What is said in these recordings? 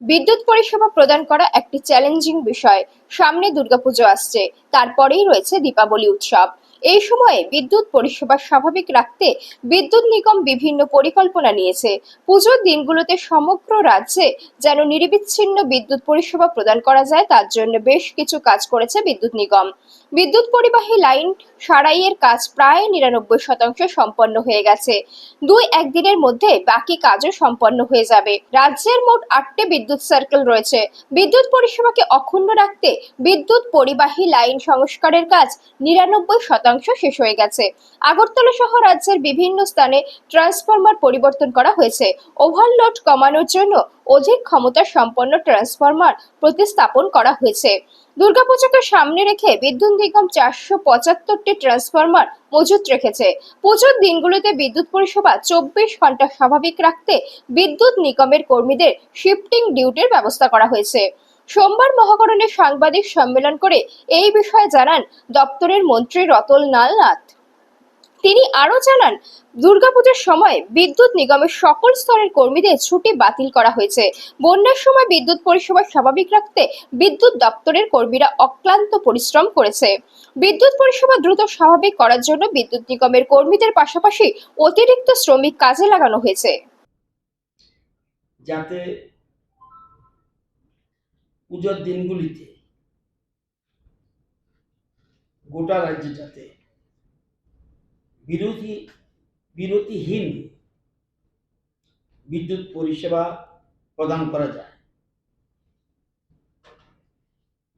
বিদ্যুৎ পরিষেবা প্রদান করা একটি চ্যালেঞ্জিং বিষয়। সামনে দুর্গাপুজো আসছে, তারপরেই রয়েছে দীপাবলি উৎসব। এই সময়ে বিদ্যুৎ পরিষেবা স্বাভাবিক রাখতে বিদ্যুৎ নিগম বিভিন্ন পরিকল্পনা নিয়েছে। পুজোর দিনগুলোতে সমগ্র রাজ্যে যেন নিরবিচ্ছিন্ন বিদ্যুৎ পরিষেবা প্রদান করা যায়, তার জন্য বেশ কিছু কাজ করেছে বিদ্যুৎ নিগম। বিদ্যুৎ পরিবাহী লাইন সারাইয়ের কাজ প্রায় 99% সম্পন্ন হয়ে গেছে। দুই একদিনের মধ্যে বাকি কাজও সম্পন্ন হয়ে যাবে। রাজ্যের মোট 8টি বিদ্যুৎ সার্কেল রয়েছে। বিদ্যুৎ পরিষেবাকে অক্ষুণ্ণ রাখতে বিদ্যুৎ পরিবাহী লাইন সংস্কারের কাজ 99% শেষ হয়ে গেছে। আগরতলা সহ রাজ্যের বিভিন্ন স্থানে ট্রান্সফরমার পরিবর্তন করা হয়েছে। ওভারলোড কমানোর জন্য অধিক ক্ষমতা সম্পন্ন ট্রান্সফরমার প্রতিস্থাপন করা হয়েছে। দুর্গাপুজোকে সামনে রেখে বিদ্যুৎ নিগম 475টি ট্রান্সফরমার মজুত রেখেছে। পুজোর দিনগুলোতে বিদ্যুৎ পরিষেবা 24 ঘন্টা স্বাভাবিক রাখতে বিদ্যুৎ নিগমের কর্মীদের শিফটিং ডিউটির ব্যবস্থা করা হয়েছে। সোমবার মহাকরণে সাংবাদিক সম্মেলন করে এই বিষয়ে জানান দপ্তরের মন্ত্রী রতন লাল নাথ। তিনি আরো জানান, দুর্গাপুজোর সময় বিদ্যুৎ নিগমের সকল স্তরের কর্মীদের ছুটি বাতিল করা হয়েছে। বন্যার সময় বিদ্যুৎ পরিষেবা স্বাভাবিক রাখতে বিদ্যুৎ দপ্তরের কর্মীরা অক্লান্ত পরিশ্রম করেছে। বিদ্যুৎ পরিষেবা দ্রুত স্বাভাবিক করার জন্য বিদ্যুৎ নিগমের কর্মীদের পাশাপাশি অতিরিক্ত শ্রমিক কাজে লাগানো হয়েছে, যাতে পুজোর দিনগুলিতে গোটা রাজ্যে যাতে বিরতিহীন বিদ্যুৎ পরিষেবা প্রদান করা যায়,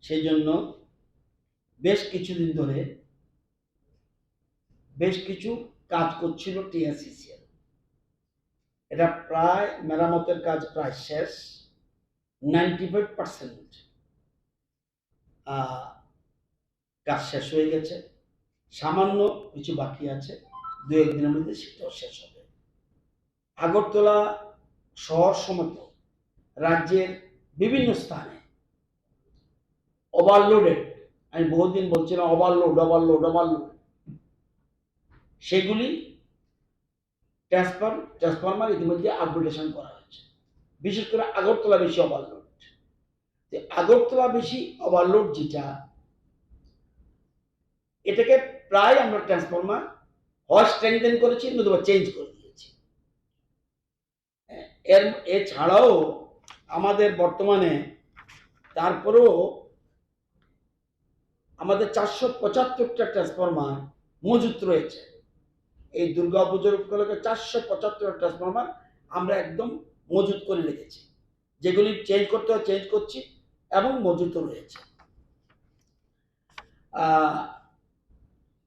সেই জন্য বেশ কিছুদিন ধরে বেশ কিছু কাজ করছিল টিএসসিসিএল। এটা প্রায় মেরামতের কাজ প্রায় শেষ, 95% কাজ শেষ হয়ে গেছে। সামান্য কিছু বাকি আছে, 2-1 দিনের মধ্যে সেটাও শেষ হবে। আগরতলা শহর সমেত রাজ্যের বিভিন্ন স্থানে ওভারলোডেড, আমি বহুদিন বলছিলাম ওভারলোড, সেগুলি ট্রান্সফরমার ইতিমধ্যে আপগ্রেডেশন করা হয়েছে। বিশেষ করে আগরতলা বেশি ওভারলোড। আগরতলা বেশি ওভারলোড যেটা, এটাকে প্রায় আমরা ট্রান্সফরমার হয় স্ট্রেংথেন করেছি, নতুবা চেঞ্জ করে দিয়েছি। এছাড়াও আমাদের বর্তমানে তারপরেও আমাদের 475টা ট্রান্সফরমার মজুত রয়েছে। এই দুর্গা পুজোর উপলক্ষে 475টা ট্রান্সফরমার আমরা একদম মজুত করে রেখেছি। যেগুলি চেঞ্জ করতে হয় চেঞ্জ করছি এবং মজুত রয়েছে।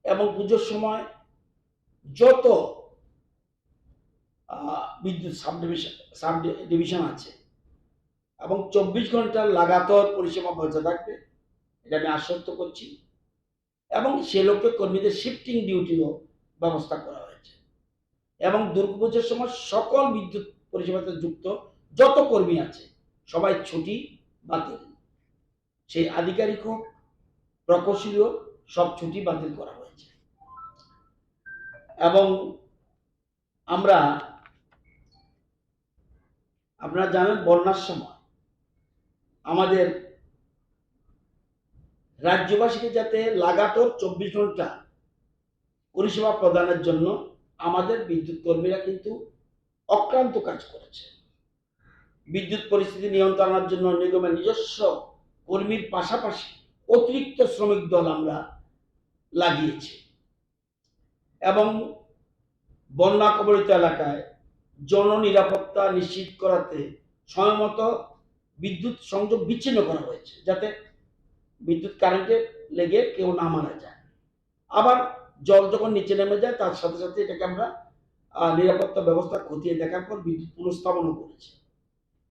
এবং পুজোর সময় যত বিদ্যুৎ সাব ডিভিশন আছে এবং 24 ঘন্টার লাগাতার পরিষেবা বজায় থাকবে, এটা আমি আশ্বস্ত করছি। এবং সে লক্ষ্যে কর্মীদের শিফটিং ডিউটিও ব্যবস্থা করা হয়েছে। এবং দুর্গাপুজোর সময় সকল বিদ্যুৎ পরিষেবাতে যুক্ত যত কর্মী আছে সবাই ছুটি বাতিল, সেই আধিকারিক হোক প্রকৌশলী হোক, সব ছুটি বাতিল করা হয়েছে। এবং আপনারা জানেন বন্যার সময় আমাদের রাজ্যবাসীকে যাতে লাগাতার 24 ঘন্টা পরিষেবা প্রদানের জন্য আমাদের বিদ্যুৎ কর্মীরা কিন্তু অক্লান্ত কাজ করেছে। বিদ্যুৎ পরিস্থিতি নিয়ন্ত্রণের জন্য নিগমের নিজস্ব কর্মীর পাশাপাশি অতিরিক্ত শ্রমিক দল আমরা লাগিয়েছি। এবং বন্যা কবলিত এলাকায় জননিরাপত্তা নিশ্চিত করাতে সময়মতো বিদ্যুৎ সংযোগ বিচ্ছিন্ন করা হয়েছে, যাতে বিদ্যুৎ কারেন্টে লেগে কেউ না মারা যায়। আবার জল যখন নিচে নেমে যায় তার সাথে সাথে এটাকে আমরা নিরাপত্তা ব্যবস্থা খতিয়ে দেখার পর বিদ্যুৎ পুনঃস্থাপনও করেছি।